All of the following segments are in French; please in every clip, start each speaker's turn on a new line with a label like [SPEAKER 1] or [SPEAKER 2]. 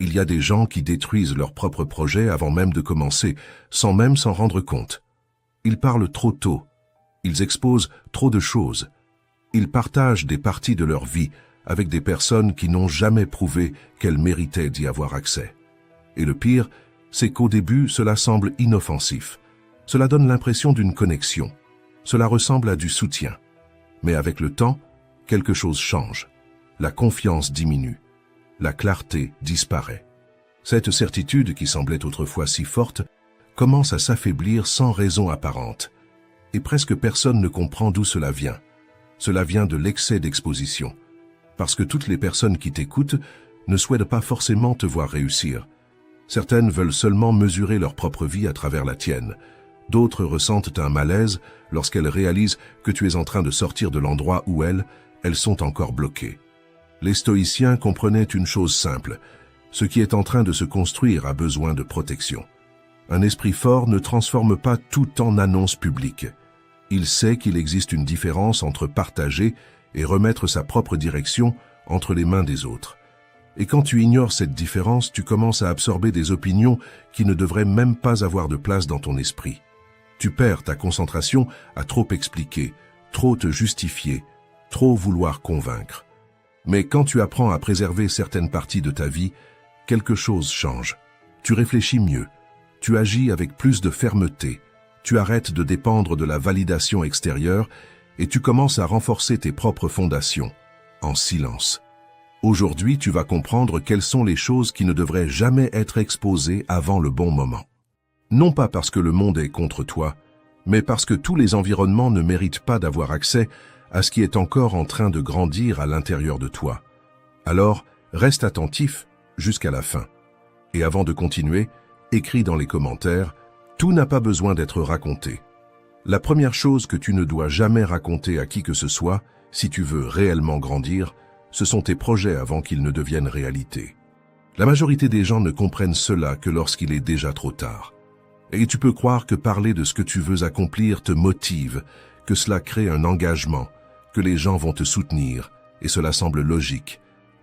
[SPEAKER 1] Il y a des gens qui détruisent leur propre projet avant même de commencer, sans même s'en rendre compte. Ils parlent trop tôt. Ils exposent trop de choses. Ils partagent des parties de leur vie avec des personnes qui n'ont jamais prouvé qu'elles méritaient d'y avoir accès. Et le pire, c'est qu'au début, cela semble inoffensif. Cela donne l'impression d'une connexion. Cela ressemble à du soutien. Mais avec le temps, quelque chose change. La confiance diminue. La clarté disparaît. Cette certitude qui semblait autrefois si forte commence à s'affaiblir sans raison apparente. Et presque personne ne comprend d'où cela vient. Cela vient de l'excès d'exposition. Parce que toutes les personnes qui t'écoutent ne souhaitent pas forcément te voir réussir. Certaines veulent seulement mesurer leur propre vie à travers la tienne. D'autres ressentent un malaise lorsqu'elles réalisent que tu es en train de sortir de l'endroit où elles sont encore bloquées. Les stoïciens comprenaient une chose simple. Ce qui est en train de se construire a besoin de protection. Un esprit fort ne transforme pas tout en annonce publique. Il sait qu'il existe une différence entre partager et remettre sa propre direction entre les mains des autres. Et quand tu ignores cette différence, tu commences à absorber des opinions qui ne devraient même pas avoir de place dans ton esprit. Tu perds ta concentration à trop expliquer, trop te justifier, trop vouloir convaincre. Mais quand tu apprends à préserver certaines parties de ta vie, quelque chose change. Tu réfléchis mieux, tu agis avec plus de fermeté, tu arrêtes de dépendre de la validation extérieure et tu commences à renforcer tes propres fondations, en silence. Aujourd'hui, tu vas comprendre quelles sont les choses qui ne devraient jamais être exposées avant le bon moment. Non pas parce que le monde est contre toi, mais parce que tous les environnements ne méritent pas d'avoir accès à ce qui est encore en train de grandir à l'intérieur de toi. Alors, reste attentif jusqu'à la fin. Et avant de continuer, écris dans les commentaires, tout n'a pas besoin d'être raconté. La première chose que tu ne dois jamais raconter à qui que ce soit, si tu veux réellement grandir, ce sont tes projets avant qu'ils ne deviennent réalité. La majorité des gens ne comprennent cela que lorsqu'il est déjà trop tard. Et tu peux croire que parler de ce que tu veux accomplir te motive, que cela crée un engagement, que les gens vont te soutenir, et cela semble logique.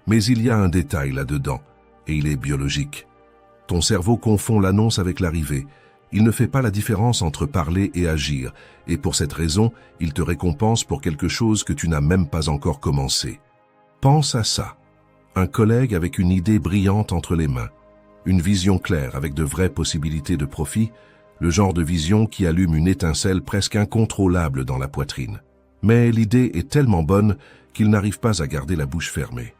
[SPEAKER 1] Mais il y a un détail là-dedans, et il est biologique. Ton cerveau confond l'annonce avec l'arrivée. Il ne fait pas la différence entre parler et agir, et pour cette raison, il te récompense pour quelque chose que tu n'as même pas encore commencé. Pense à ça. Un collègue avec une idée brillante entre les mains, une vision claire avec de vraies possibilités de profit, le genre de vision qui allume une étincelle presque incontrôlable dans la poitrine. Mais l'idée est tellement bonne qu'il n'arrive pas à garder la bouche fermée.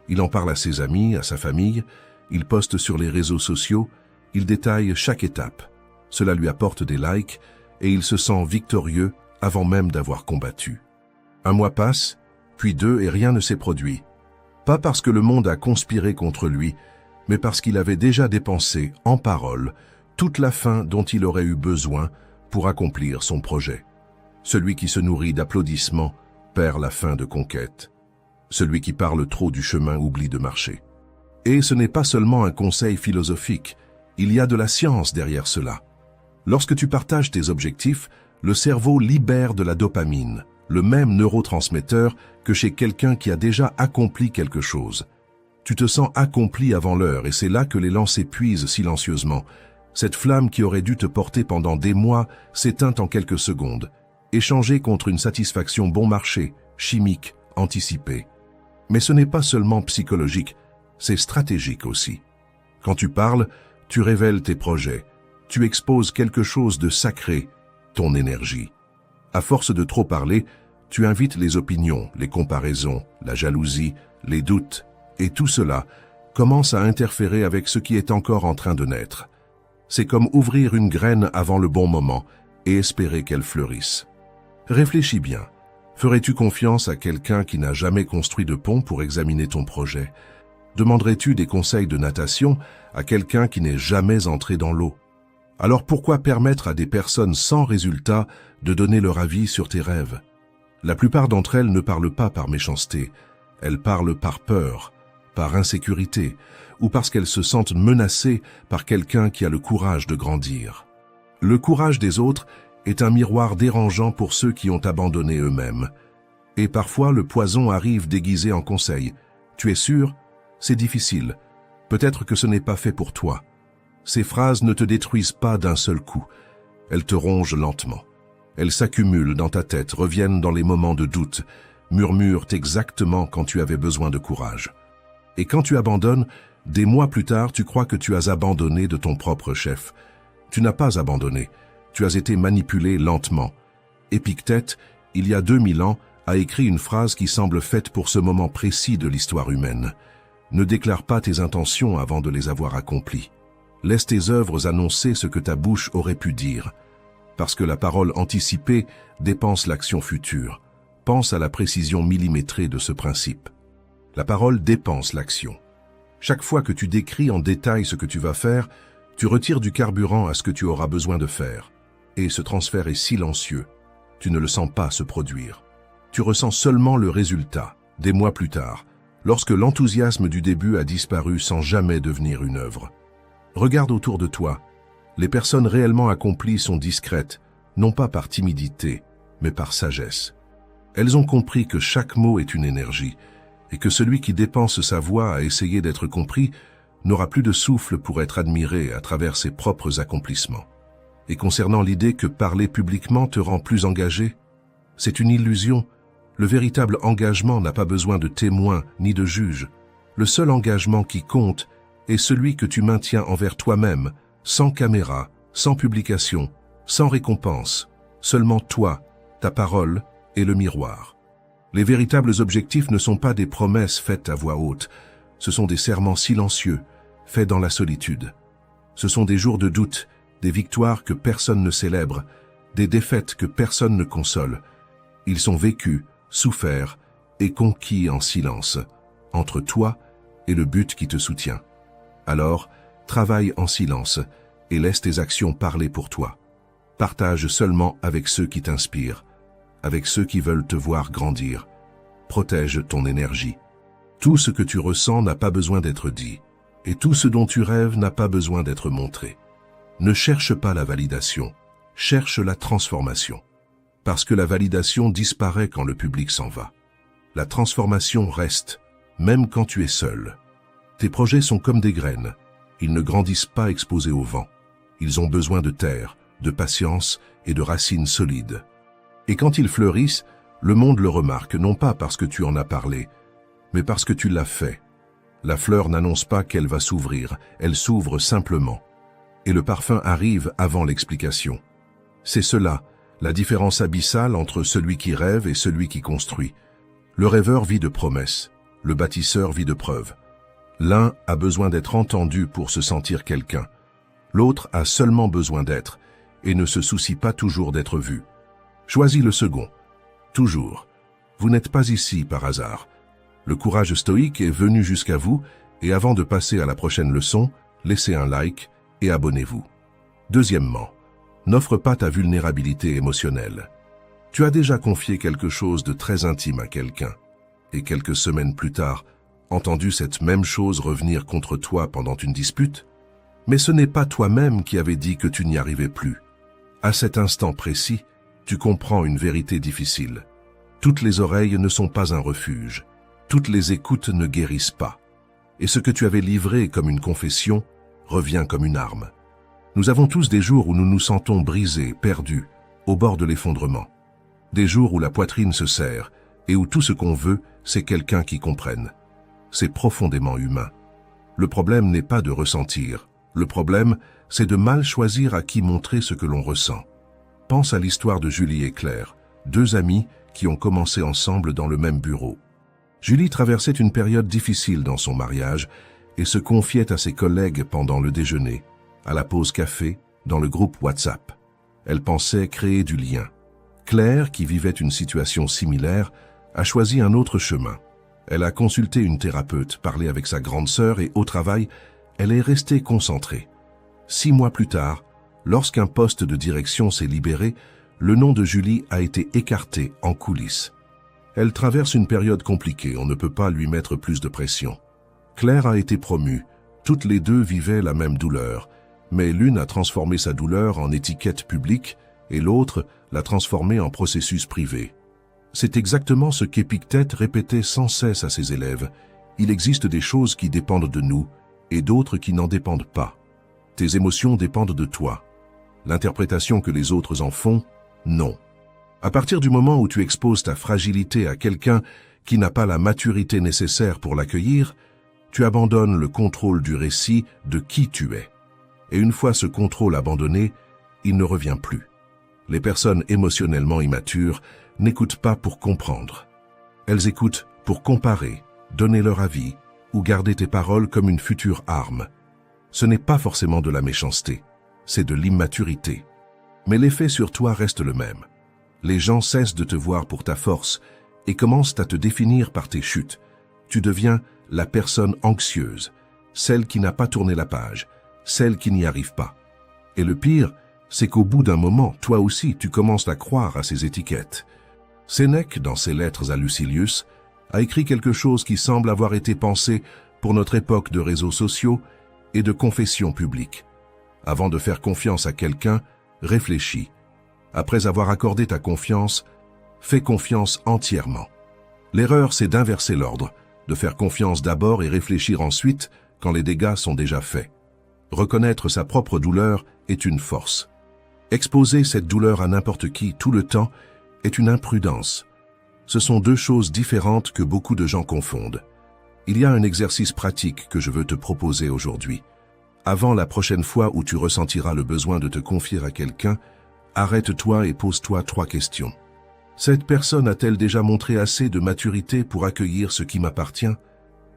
[SPEAKER 1] Il en parle à ses amis, à sa famille, il poste sur les réseaux sociaux, il détaille chaque étape. Cela lui apporte des likes et il se sent victorieux avant même d'avoir combattu. Un mois passe, puis 2 et rien ne s'est produit. Pas parce que le monde a conspiré contre lui, mais parce qu'il avait déjà dépensé, en paroles, toute la faim dont il aurait eu besoin pour accomplir son projet. Celui qui se nourrit d'applaudissements perd la faim de conquête. Celui qui parle trop du chemin oublie de marcher. Et ce n'est pas seulement un conseil philosophique, il y a de la science derrière cela. Lorsque tu partages tes objectifs, le cerveau libère de la dopamine, le même neurotransmetteur que chez quelqu'un qui a déjà accompli quelque chose. Tu te sens accompli avant l'heure et c'est là que l'élan s'épuise silencieusement. Cette flamme qui aurait dû te porter pendant des mois s'éteint en quelques secondes, échangée contre une satisfaction bon marché, chimique, anticipée. Mais ce n'est pas seulement psychologique, c'est stratégique aussi. Quand tu parles, tu révèles tes projets, tu exposes quelque chose de sacré, ton énergie. À force de trop parler, tu invites les opinions, les comparaisons, la jalousie, les doutes, et tout cela commence à interférer avec ce qui est encore en train de naître. C'est comme ouvrir une graine avant le bon moment et espérer qu'elle fleurisse. Réfléchis bien. Ferais-tu confiance à quelqu'un qui n'a jamais construit de pont pour examiner ton projet? Demanderais-tu des conseils de natation à quelqu'un qui n'est jamais entré dans l'eau? Alors pourquoi permettre à des personnes sans résultat de donner leur avis sur tes rêves? La plupart d'entre elles ne parlent pas par méchanceté, elles parlent par peur, par insécurité, ou parce qu'elles se sentent menacées par quelqu'un qui a le courage de grandir. Le courage des autres est un miroir dérangeant pour ceux qui ont abandonné eux-mêmes. Et parfois le poison arrive déguisé en conseil. Tu es sûr? C'est difficile. Peut-être que ce n'est pas fait pour toi. Ces phrases ne te détruisent pas d'un seul coup. Elles te rongent lentement. Elles s'accumulent dans ta tête, reviennent dans les moments de doute, murmurent exactement quand tu avais besoin de courage. Et quand tu abandonnes, des mois plus tard, tu crois que tu as abandonné de ton propre chef. Tu n'as pas abandonné, tu as été manipulé lentement. Épictète, il y a 2000 ans, a écrit une phrase qui semble faite pour ce moment précis de l'histoire humaine. Ne déclare pas tes intentions avant de les avoir accomplies. Laisse tes œuvres annoncer ce que ta bouche aurait pu dire. Parce que la parole anticipée dépense l'action future. Pense à la précision millimétrée de ce principe. La parole dépense l'action. Chaque fois que tu décris en détail ce que tu vas faire, tu retires du carburant à ce que tu auras besoin de faire. Et ce transfert est silencieux. Tu ne le sens pas se produire. Tu ressens seulement le résultat, des mois plus tard, lorsque l'enthousiasme du début a disparu sans jamais devenir une œuvre. Regarde autour de toi. Les personnes réellement accomplies sont discrètes, non pas par timidité, mais par sagesse. Elles ont compris que chaque mot est une énergie, et que celui qui dépense sa voix à essayer d'être compris n'aura plus de souffle pour être admiré à travers ses propres accomplissements. Et concernant l'idée que parler publiquement te rend plus engagé, c'est une illusion. Le véritable engagement n'a pas besoin de témoins ni de juges. Le seul engagement qui compte est celui que tu maintiens envers toi-même, sans caméra, sans publication, sans récompense, seulement toi, ta parole et le miroir. Les véritables objectifs ne sont pas des promesses faites à voix haute, ce sont des serments silencieux, faits dans la solitude. Ce sont des jours de doute, des victoires que personne ne célèbre, des défaites que personne ne console. Ils sont vécus, soufferts et conquis en silence, entre toi et le but qui te soutient. Alors, travaille en silence et laisse tes actions parler pour toi. Partage seulement avec ceux qui t'inspirent, avec ceux qui veulent te voir grandir. Protège ton énergie. Tout ce que tu ressens n'a pas besoin d'être dit, et tout ce dont tu rêves n'a pas besoin d'être montré. Ne cherche pas la validation, cherche la transformation. Parce que la validation disparaît quand le public s'en va. La transformation reste, même quand tu es seul. Tes projets sont comme des graines. Ils ne grandissent pas exposés au vent. Ils ont besoin de terre, de patience et de racines solides. Et quand ils fleurissent, le monde le remarque, non pas parce que tu en as parlé, mais parce que tu l'as fait. La fleur n'annonce pas qu'elle va s'ouvrir, elle s'ouvre simplement. Et le parfum arrive avant l'explication. C'est cela, la différence abyssale entre celui qui rêve et celui qui construit. Le rêveur vit de promesses, le bâtisseur vit de preuves. L'un a besoin d'être entendu pour se sentir quelqu'un. L'autre a seulement besoin d'être et ne se soucie pas toujours d'être vu. Choisis le second. Toujours. Vous n'êtes pas ici par hasard. Le courage stoïque est venu jusqu'à vous et avant de passer à la prochaine leçon, laissez un like et abonnez-vous. Deuxièmement, n'offre pas ta vulnérabilité émotionnelle. Tu as déjà confié quelque chose de très intime à quelqu'un et quelques semaines plus tard, entendu cette même chose revenir contre toi pendant une dispute? Mais ce n'est pas toi-même qui avais dit que tu n'y arrivais plus. À cet instant précis, tu comprends une vérité difficile. Toutes les oreilles ne sont pas un refuge. Toutes les écoutes ne guérissent pas. Et ce que tu avais livré comme une confession revient comme une arme. Nous avons tous des jours où nous nous sentons brisés, perdus, au bord de l'effondrement. Des jours où la poitrine se serre et où tout ce qu'on veut, c'est quelqu'un qui comprenne. C'est profondément humain. Le problème n'est pas de ressentir. Le problème, c'est de mal choisir à qui montrer ce que l'on ressent. Pense à l'histoire de Julie et Claire, deux amies qui ont commencé ensemble dans le même bureau. Julie traversait une période difficile dans son mariage et se confiait à ses collègues pendant le déjeuner, à la pause café, dans le groupe WhatsApp. Elle pensait créer du lien. Claire, qui vivait une situation similaire, a choisi un autre chemin. Elle a consulté une thérapeute, parlé avec sa grande sœur et au travail, elle est restée concentrée. 6 mois plus tard, lorsqu'un poste de direction s'est libéré, le nom de Julie a été écarté en coulisses. Elle traverse une période compliquée, on ne peut pas lui mettre plus de pression. Claire a été promue, toutes les deux vivaient la même douleur, mais l'une a transformé sa douleur en étiquette publique et l'autre l'a transformée en processus privé. C'est exactement ce qu'Épictète répétait sans cesse à ses élèves. Il existe des choses qui dépendent de nous et d'autres qui n'en dépendent pas. Tes émotions dépendent de toi. L'interprétation que les autres en font, non. À partir du moment où tu exposes ta fragilité à quelqu'un qui n'a pas la maturité nécessaire pour l'accueillir, tu abandonnes le contrôle du récit de qui tu es. Et une fois ce contrôle abandonné, il ne revient plus. Les personnes émotionnellement immatures n'écoutent pas pour comprendre. Elles écoutent pour comparer, donner leur avis ou garder tes paroles comme une future arme. Ce n'est pas forcément de la méchanceté, c'est de l'immaturité. Mais l'effet sur toi reste le même. Les gens cessent de te voir pour ta force et commencent à te définir par tes chutes. Tu deviens la personne anxieuse, celle qui n'a pas tourné la page, celle qui n'y arrive pas. Et le pire, c'est qu'au bout d'un moment, toi aussi, tu commences à croire à ces étiquettes. Sénèque, dans ses lettres à Lucilius, a écrit quelque chose qui semble avoir été pensé pour notre époque de réseaux sociaux et de confession publique. Avant de faire confiance à quelqu'un, réfléchis. Après avoir accordé ta confiance, fais confiance entièrement. L'erreur, c'est d'inverser l'ordre, de faire confiance d'abord et réfléchir ensuite quand les dégâts sont déjà faits. Reconnaître sa propre douleur est une force. Exposer cette douleur à n'importe qui tout le temps est une imprudence. Ce sont deux choses différentes que beaucoup de gens confondent. Il y a un exercice pratique que je veux te proposer aujourd'hui. Avant la prochaine fois où tu ressentiras le besoin de te confier à quelqu'un, arrête-toi et pose-toi 3 questions. Cette personne a-t-elle déjà montré assez de maturité pour accueillir ce qui m'appartient?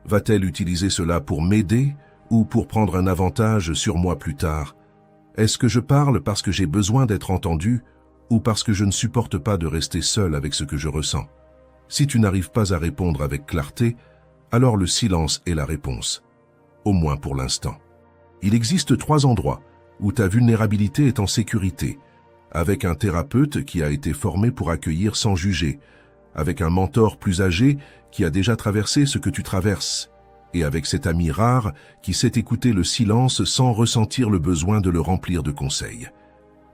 [SPEAKER 1] Va-t-elle utiliser cela pour m'aider ou pour prendre un avantage sur moi plus tard? Est-ce que je parle parce que j'ai besoin d'être entendu ou parce que je ne supporte pas de rester seul avec ce que je ressens? Si tu n'arrives pas à répondre avec clarté, alors le silence est la réponse, au moins pour l'instant. Il existe 3 endroits où ta vulnérabilité est en sécurité, avec un thérapeute qui a été formé pour accueillir sans juger, avec un mentor plus âgé qui a déjà traversé ce que tu traverses, et avec cet ami rare qui sait écouter le silence sans ressentir le besoin de le remplir de conseils.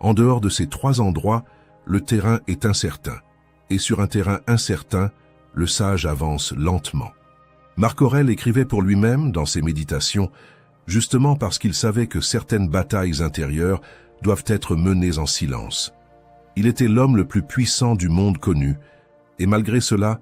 [SPEAKER 1] En dehors de ces 3 endroits, le terrain est incertain, et sur un terrain incertain, le sage avance lentement. Marc Aurèle écrivait pour lui-même dans ses méditations, justement parce qu'il savait que certaines batailles intérieures doivent être menées en silence. Il était l'homme le plus puissant du monde connu, et malgré cela,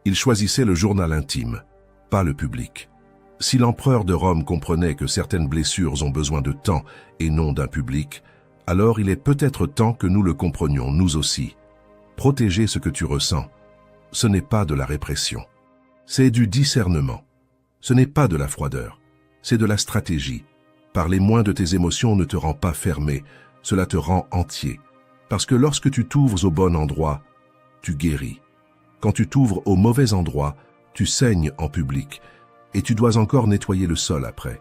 [SPEAKER 1] il choisissait le journal intime, pas le public. Si l'empereur de Rome comprenait que certaines blessures ont besoin de temps et non d'un public, alors il est peut-être temps que nous le comprenions, nous aussi. Protéger ce que tu ressens, ce n'est pas de la répression. C'est du discernement. Ce n'est pas de la froideur, c'est de la stratégie. Parler moins de tes émotions ne te rend pas fermé, cela te rend entier. Parce que lorsque tu t'ouvres au bon endroit, tu guéris. Quand tu t'ouvres au mauvais endroit, tu saignes en public, et tu dois encore nettoyer le sol après.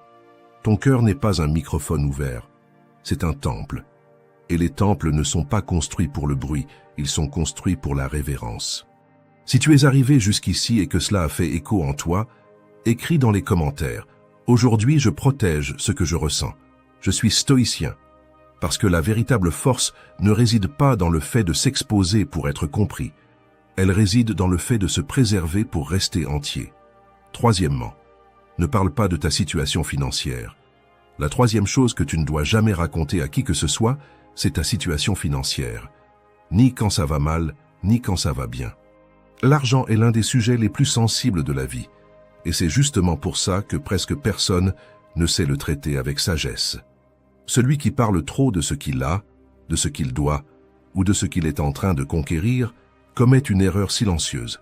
[SPEAKER 1] Ton cœur n'est pas un microphone ouvert, c'est un temple. Et les temples ne sont pas construits pour le bruit, ils sont construits pour la révérence. Si tu es arrivé jusqu'ici et que cela a fait écho en toi, écris dans les commentaires. Aujourd'hui, je protège ce que je ressens. Je suis stoïcien. Parce que la véritable force ne réside pas dans le fait de s'exposer pour être compris. Elle réside dans le fait de se préserver pour rester entier. Troisièmement, ne parle pas de ta situation financière. La troisième chose que tu ne dois jamais raconter à qui que ce soit, c'est ta situation financière. Ni quand ça va mal, ni quand ça va bien. L'argent est l'un des sujets les plus sensibles de la vie. Et c'est justement pour ça que presque personne ne sait le traiter avec sagesse. Celui qui parle trop de ce qu'il a, de ce qu'il doit, ou de ce qu'il est en train de conquérir, commet une erreur silencieuse.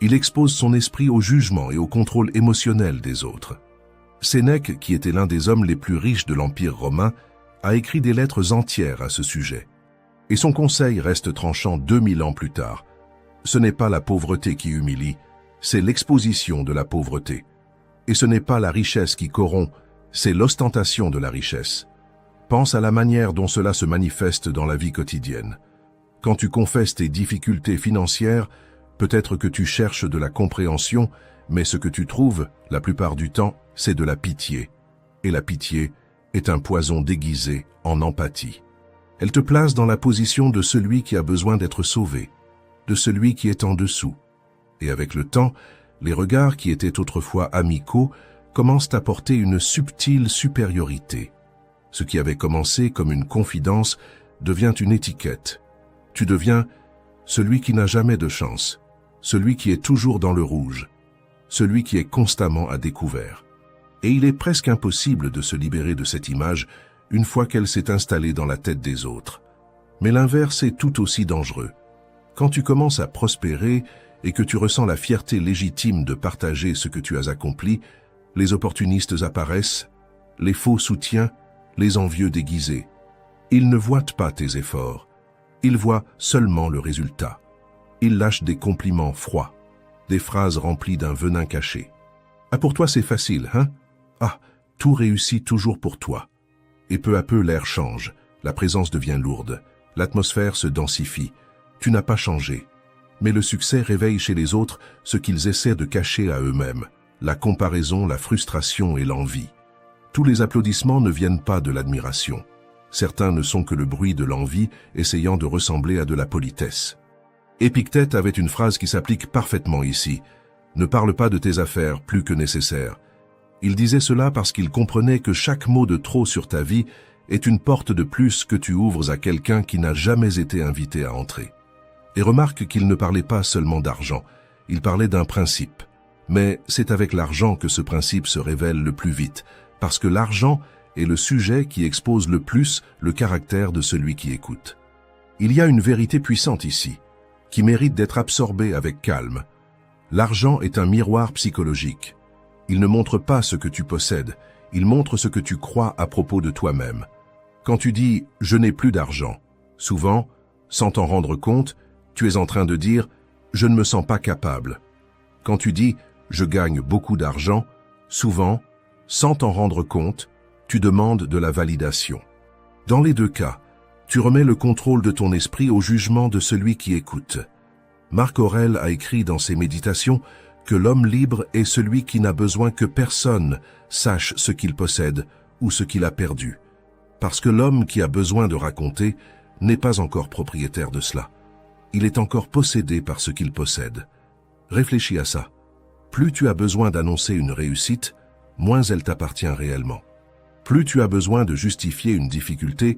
[SPEAKER 1] Il expose son esprit au jugement et au contrôle émotionnel des autres. Sénèque, qui était l'un des hommes les plus riches de l'Empire romain, a écrit des lettres entières à ce sujet. Et son conseil reste tranchant 2000 ans plus tard. Ce n'est pas la pauvreté qui humilie, c'est l'exposition de la pauvreté. Et ce n'est pas la richesse qui corrompt, c'est l'ostentation de la richesse. Pense à la manière dont cela se manifeste dans la vie quotidienne. Quand tu confesses tes difficultés financières, peut-être que tu cherches de la compréhension, mais ce que tu trouves, la plupart du temps, c'est de la pitié. Et la pitié est un poison déguisé en empathie. Elle te place dans la position de celui qui a besoin d'être sauvé, de celui qui est en dessous. Et avec le temps, les regards qui étaient autrefois amicaux commencent à porter une subtile supériorité. Ce qui avait commencé comme une confidence devient une étiquette. Tu deviens celui qui n'a jamais de chance, celui qui est toujours dans le rouge, celui qui est constamment à découvert. Et il est presque impossible de se libérer de cette image une fois qu'elle s'est installée dans la tête des autres. Mais l'inverse est tout aussi dangereux. Quand tu commences à prospérer et que tu ressens la fierté légitime de partager ce que tu as accompli, les opportunistes apparaissent, les faux soutiens, les envieux déguisés. Ils ne voient pas tes efforts, ils voient seulement le résultat. Ils lâchent des compliments froids, des phrases remplies d'un venin caché. « Ah, pour toi c'est facile, hein? Ah, tout réussit toujours pour toi. » Et peu à peu l'air change, la présence devient lourde, l'atmosphère se densifie. Tu n'as pas changé. Mais le succès réveille chez les autres ce qu'ils essaient de cacher à eux-mêmes, la comparaison, la frustration et l'envie. Tous les applaudissements ne viennent pas de l'admiration. Certains ne sont que le bruit de l'envie essayant de ressembler à de la politesse. Épictète avait une phrase qui s'applique parfaitement ici. « Ne parle pas de tes affaires plus que nécessaire ». Il disait cela parce qu'il comprenait que chaque mot de trop sur ta vie est une porte de plus que tu ouvres à quelqu'un qui n'a jamais été invité à entrer. Et remarque qu'il ne parlait pas seulement d'argent, il parlait d'un principe. Mais c'est avec l'argent que ce principe se révèle le plus vite, parce que l'argent est le sujet qui expose le plus le caractère de celui qui écoute. Il y a une vérité puissante ici, qui mérite d'être absorbée avec calme. L'argent est un miroir psychologique. Il ne montre pas ce que tu possèdes, il montre ce que tu crois à propos de toi-même. Quand tu dis « je n'ai plus d'argent », souvent, sans t'en rendre compte, tu es en train de dire « je ne me sens pas capable ». Quand tu dis « je gagne beaucoup d'argent », souvent, sans t'en rendre compte, tu demandes de la validation. Dans les deux cas, tu remets le contrôle de ton esprit au jugement de celui qui écoute. Marc Aurèle a écrit dans ses méditations que l'homme libre est celui qui n'a besoin que personne sache ce qu'il possède ou ce qu'il a perdu. Parce que l'homme qui a besoin de raconter n'est pas encore propriétaire de cela. Il est encore possédé par ce qu'il possède. Réfléchis à ça. Plus tu as besoin d'annoncer une réussite, moins elle t'appartient réellement. Plus tu as besoin de justifier une difficulté,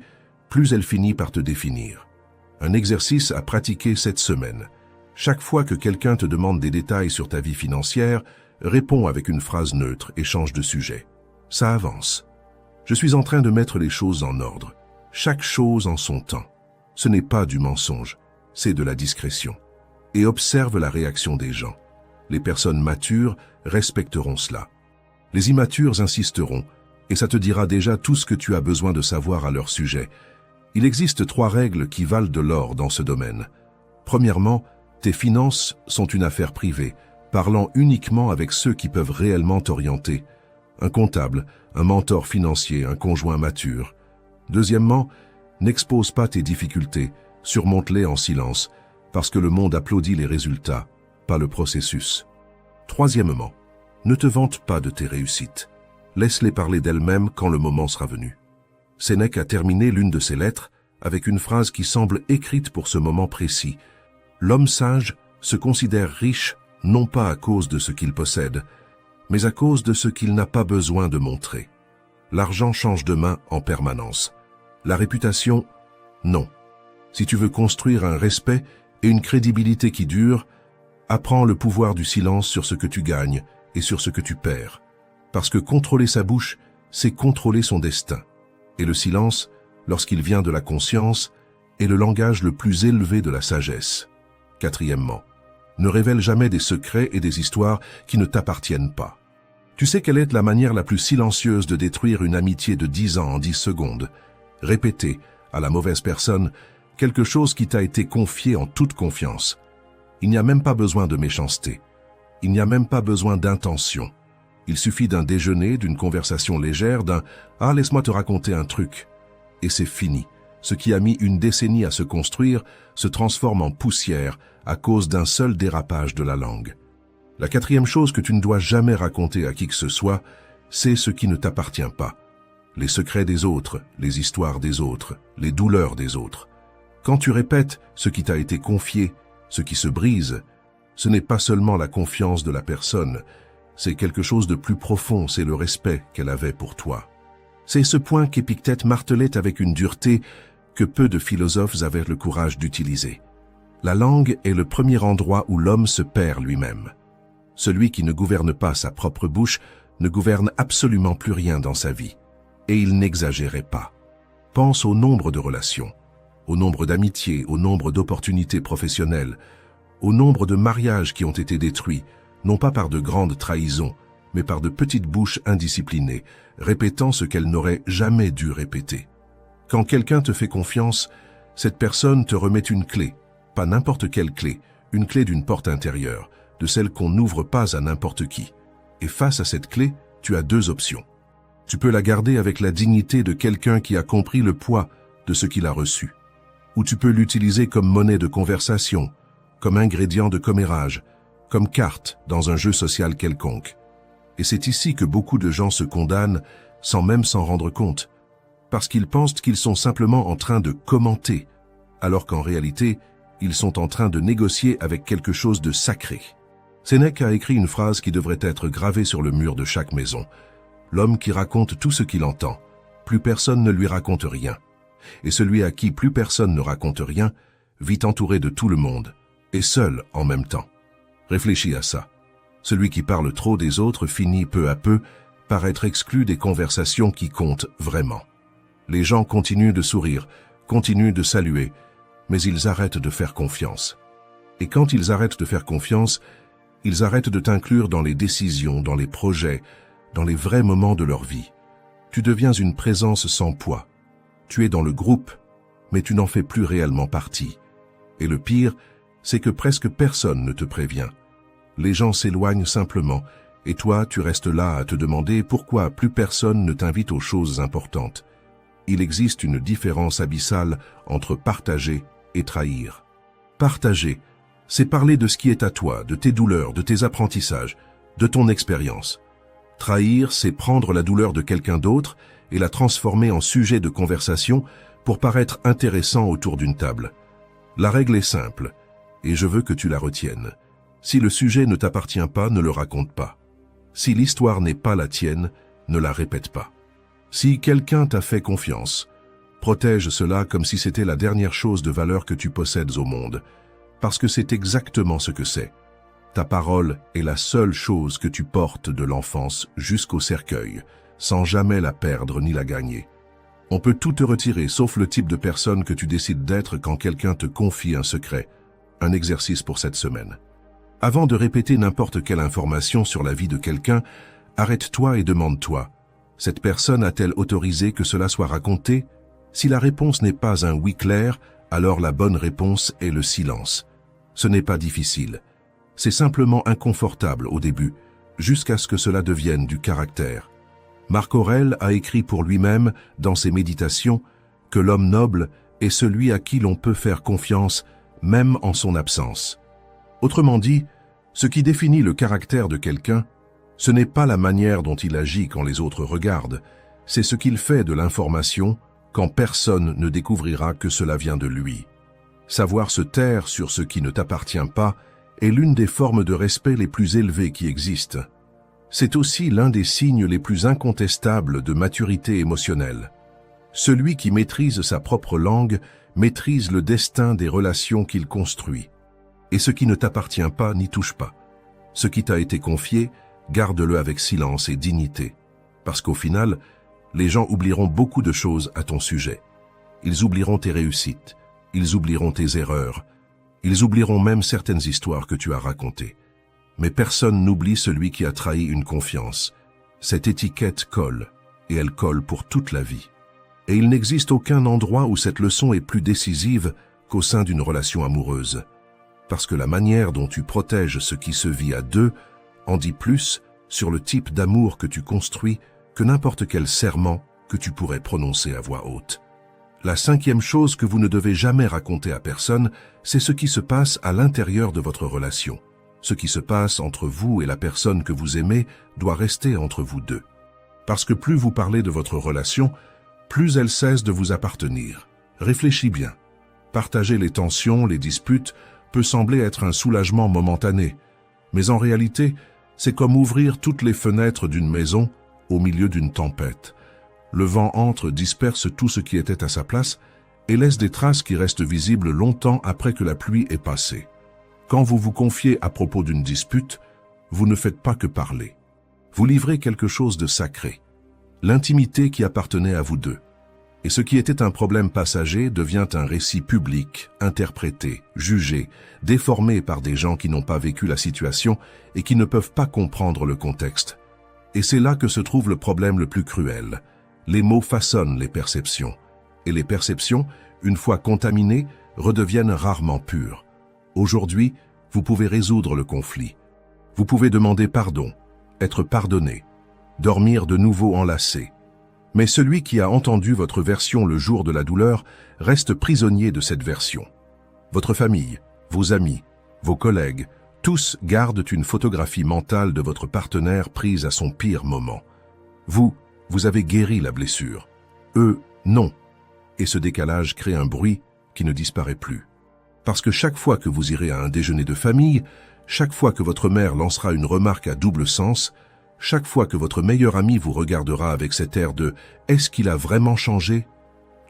[SPEAKER 1] plus elle finit par te définir. Un exercice à pratiquer cette semaine. Chaque fois que quelqu'un te demande des détails sur ta vie financière, réponds avec une phrase neutre et change de sujet. Ça avance. Je suis en train de mettre les choses en ordre. Chaque chose en son temps. Ce n'est pas du mensonge, c'est de la discrétion. Et observe la réaction des gens. Les personnes matures respecteront cela. Les immatures insisteront, et ça te dira déjà tout ce que tu as besoin de savoir à leur sujet. Il existe 3 règles qui valent de l'or dans ce domaine. Premièrement, tes finances sont une affaire privée, parlant uniquement avec ceux qui peuvent réellement t'orienter. Un comptable, un mentor financier, un conjoint mature. Deuxièmement, n'expose pas tes difficultés, surmonte-les en silence, parce que le monde applaudit les résultats, pas le processus. Troisièmement, ne te vante pas de tes réussites. Laisse-les parler d'elles-mêmes quand le moment sera venu. Sénèque a terminé l'une de ses lettres avec une phrase qui semble écrite pour ce moment précis. L'homme sage se considère riche non pas à cause de ce qu'il possède, mais à cause de ce qu'il n'a pas besoin de montrer. L'argent change de main en permanence. La réputation, non. Si tu veux construire un respect et une crédibilité qui durent, apprends le pouvoir du silence sur ce que tu gagnes et sur ce que tu perds. Parce que contrôler sa bouche, c'est contrôler son destin. Et le silence, lorsqu'il vient de la conscience, est le langage le plus élevé de la sagesse. Quatrièmement, ne révèle jamais des secrets et des histoires qui ne t'appartiennent pas. Tu sais quelle est la manière la plus silencieuse de détruire une amitié de 10 ans en 10 secondes? Répéter à la mauvaise personne quelque chose qui t'a été confié en toute confiance. Il n'y a même pas besoin de méchanceté. Il n'y a même pas besoin d'intention. Il suffit d'un déjeuner, d'une conversation légère, d'un « Ah, laisse-moi te raconter un truc ». Et c'est fini. Ce qui a mis une décennie à se construire se transforme en poussière à cause d'un seul dérapage de la langue. La quatrième chose que tu ne dois jamais raconter à qui que ce soit, c'est ce qui ne t'appartient pas. Les secrets des autres, les histoires des autres, les douleurs des autres. Quand tu répètes ce qui t'a été confié, ce qui se brise, ce n'est pas seulement la confiance de la personne, c'est quelque chose de plus profond, c'est le respect qu'elle avait pour toi. C'est ce point qu'Épictète martelait avec une dureté que peu de philosophes avaient le courage d'utiliser. La langue est le premier endroit où l'homme se perd lui-même. Celui qui ne gouverne pas sa propre bouche ne gouverne absolument plus rien dans sa vie. Et il n'exagérait pas. Pense au nombre de relations, au nombre d'amitiés, au nombre d'opportunités professionnelles, au nombre de mariages qui ont été détruits, non pas par de grandes trahisons, mais par de petites bouches indisciplinées, répétant ce qu'elles n'auraient jamais dû répéter. Quand quelqu'un te fait confiance, cette personne te remet une clé, pas n'importe quelle clé, une clé d'une porte intérieure, de celle qu'on n'ouvre pas à n'importe qui. Et face à cette clé, tu as deux options. Tu peux la garder avec la dignité de quelqu'un qui a compris le poids de ce qu'il a reçu. Ou tu peux l'utiliser comme monnaie de conversation, comme ingrédient de commérage, comme carte dans un jeu social quelconque. Et c'est ici que beaucoup de gens se condamnent sans même s'en rendre compte, parce qu'ils pensent qu'ils sont simplement en train de commenter, alors qu'en réalité, ils sont en train de négocier avec quelque chose de sacré. Sénèque a écrit une phrase qui devrait être gravée sur le mur de chaque maison. L'homme qui raconte tout ce qu'il entend, plus personne ne lui raconte rien. Et celui à qui plus personne ne raconte rien, vit entouré de tout le monde, et seul en même temps. Réfléchis à ça. Celui qui parle trop des autres finit peu à peu par être exclu des conversations qui comptent vraiment. Les gens continuent de sourire, continuent de saluer, mais ils arrêtent de faire confiance. Et quand ils arrêtent de faire confiance, ils arrêtent de t'inclure dans les décisions, dans les projets, dans les vrais moments de leur vie. Tu deviens une présence sans poids. Tu es dans le groupe, mais tu n'en fais plus réellement partie. Et le pire, c'est que presque personne ne te prévient. Les gens s'éloignent simplement, et toi, tu restes là à te demander pourquoi plus personne ne t'invite aux choses importantes. Il existe une différence abyssale entre partager et trahir. Partager, c'est parler de ce qui est à toi, de tes douleurs, de tes apprentissages, de ton expérience. Trahir, c'est prendre la douleur de quelqu'un d'autre et la transformer en sujet de conversation pour paraître intéressant autour d'une table. La règle est simple, et je veux que tu la retiennes. Si le sujet ne t'appartient pas, ne le raconte pas. Si l'histoire n'est pas la tienne, ne la répète pas. Si quelqu'un t'a fait confiance, protège cela comme si c'était la dernière chose de valeur que tu possèdes au monde, parce que c'est exactement ce que c'est. Ta parole est la seule chose que tu portes de l'enfance jusqu'au cercueil, sans jamais la perdre ni la gagner. On peut tout te retirer sauf le type de personne que tu décides d'être quand quelqu'un te confie un secret. Un exercice pour cette semaine. Avant de répéter n'importe quelle information sur la vie de quelqu'un, arrête-toi et demande-toi, cette personne a-t-elle autorisé que cela soit raconté? Si la réponse n'est pas un oui clair, alors la bonne réponse est le silence. Ce n'est pas difficile. C'est simplement inconfortable au début, jusqu'à ce que cela devienne du caractère. Marc Aurèle a écrit pour lui-même, dans ses méditations, que l'homme noble est celui à qui l'on peut faire confiance, même en son absence. Autrement dit, ce qui définit le caractère de quelqu'un, ce n'est pas la manière dont il agit quand les autres regardent, c'est ce qu'il fait de l'information quand personne ne découvrira que cela vient de lui. Savoir se taire sur ce qui ne t'appartient pas est l'une des formes de respect les plus élevées qui existent. C'est aussi l'un des signes les plus incontestables de maturité émotionnelle. Celui qui maîtrise sa propre langue maîtrise le destin des relations qu'il construit. Et ce qui ne t'appartient pas n'y touche pas. Ce qui t'a été confié, garde-le avec silence et dignité. Parce qu'au final, les gens oublieront beaucoup de choses à ton sujet. Ils oublieront tes réussites, ils oublieront tes erreurs, ils oublieront même certaines histoires que tu as racontées. Mais personne n'oublie celui qui a trahi une confiance. Cette étiquette colle, et elle colle pour toute la vie. Et il n'existe aucun endroit où cette leçon est plus décisive qu'au sein d'une relation amoureuse. Parce que la manière dont tu protèges ce qui se vit à deux en dit plus sur le type d'amour que tu construis que n'importe quel serment que tu pourrais prononcer à voix haute. La 5e chose que vous ne devez jamais raconter à personne, c'est ce qui se passe à l'intérieur de votre relation. Ce qui se passe entre vous et la personne que vous aimez doit rester entre vous deux. Parce que plus vous parlez de votre relation, plus elle cesse de vous appartenir. Réfléchis bien. Partager les tensions, les disputes, peut sembler être un soulagement momentané. Mais en réalité, C'est comme ouvrir toutes les fenêtres d'une maison au milieu d'une tempête. Le vent entre, disperse tout ce qui était à sa place et laisse des traces qui restent visibles longtemps après que la pluie est passée. Quand vous vous confiez à propos d'une dispute, vous ne faites pas que parler. Vous livrez quelque chose de sacré, l'intimité qui appartenait à vous deux. Et ce qui était un problème passager devient un récit public, interprété, jugé, déformé par des gens qui n'ont pas vécu la situation et qui ne peuvent pas comprendre le contexte. Et c'est là que se trouve le problème le plus cruel. Les mots façonnent les perceptions. Et les perceptions, une fois contaminées, redeviennent rarement pures. Aujourd'hui, vous pouvez résoudre le conflit. Vous pouvez demander pardon, être pardonné, dormir de nouveau enlacé. Mais celui qui a entendu votre version le jour de la douleur reste prisonnier de cette version. Votre famille, vos amis, vos collègues, tous gardent une photographie mentale de votre partenaire prise à son pire moment. Vous avez guéri la blessure. Eux, non. Et ce décalage crée un bruit qui ne disparaît plus. Parce que chaque fois que vous irez à un déjeuner de famille, chaque fois que votre mère lancera une remarque à double sens, chaque fois que votre meilleur ami vous regardera avec cet air de « Est-ce qu'il a vraiment changé ?»,